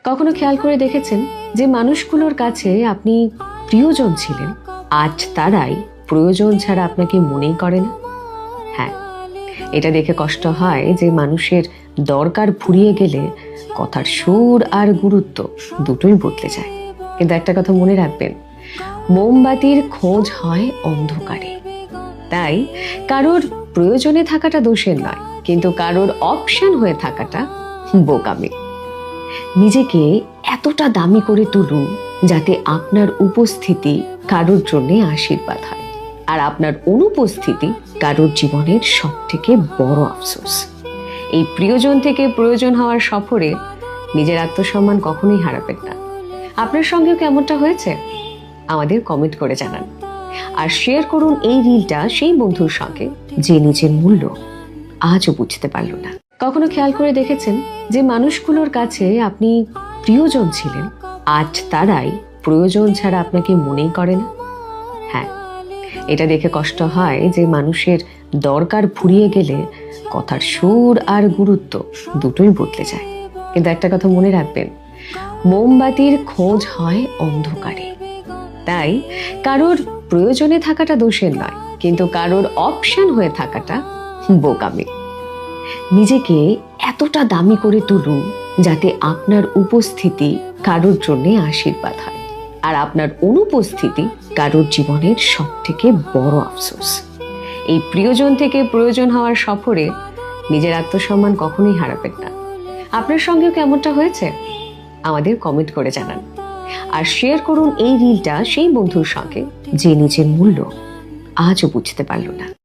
কখনো খেয়াল করে দেখেছেন যে মানুষগুলোর কাছে আপনি প্রিয়জন ছিলেন, আজ তারাই প্রয়োজন ছাড়া আপনাকে মনেই করে না? হ্যাঁ, এটা দেখে কষ্ট হয় যে মানুষের দরকার ফুরিয়ে গেলে কথার সুর আর গুরুত্ব দুটোই বদলে যায়। কিন্তু একটা কথা মনে রাখবেন, মোমবাতির খোঁজ হয় অন্ধকারে। তাই কারোর প্রয়োজনে থাকাটা দোষের নয়, কিন্তু কারোর অপশন হয়ে থাকাটা বোকামি। নিজেকে এতটা দামি করে তুলুন যাতে আপনার উপস্থিতি কারোর জন্য আশীর্বাদ হয়, আর আপনার অনুপস্থিতি কারোর জীবনের সব থেকে বড় আফসোস। এই প্রিয়জন থেকে প্রয়োজন হওয়ার সফরে নিজের আত্মসম্মান কখনোই হারাবেন না। আপনার সঙ্গেও কেমনটা হয়েছে আমাদের কমেন্ট করে জানান, আর শেয়ার করুন এই রিলটা সেই বন্ধুর সঙ্গে যে নিজের মূল্য আজও বুঝতে পারল না। কখনো খেয়াল করে দেখেছেন যে মানুষগুলোর কাছে আপনি প্রিয়জন ছিলেন, আজ তারাই প্রয়োজন ছাড়া আপনাকে মনেই করে না? হ্যাঁ, এটা দেখে কষ্ট হয় যে মানুষের দরকার ফুরিয়ে গেলে কথার সুর আর গুরুত্ব দুটোই বদলে যায়। কিন্তু একটা কথা মনে রাখবেন, মোমবাতির খোঁজ হয় অন্ধকারে। তাই কারোর প্রয়োজনে থাকাটা দোষের নয়, কিন্তু কারোর অপশন হয়ে থাকাটা বোকামি। নিজেকে এতটা দামি করে তুলুন যাতে আপনার উপস্থিতি কারোর জন্য আশীর্বাদ হয়, আর আপনার অনুপস্থিতি কারোর জীবনের সব থেকে বড় আফসোস। এই প্রিয়জন থেকে প্রয়োজন হওয়ার সফরে নিজের আত্মসম্মান কখনোই হারাবেন না। আপনার সঙ্গেও কেমনটা হয়েছে আমাদের কমেন্ট করে জানান, আর শেয়ার করুন এই রিলটা সেই বন্ধুর সঙ্গে যে নিজের মূল্য আজও বুঝতে পারল না।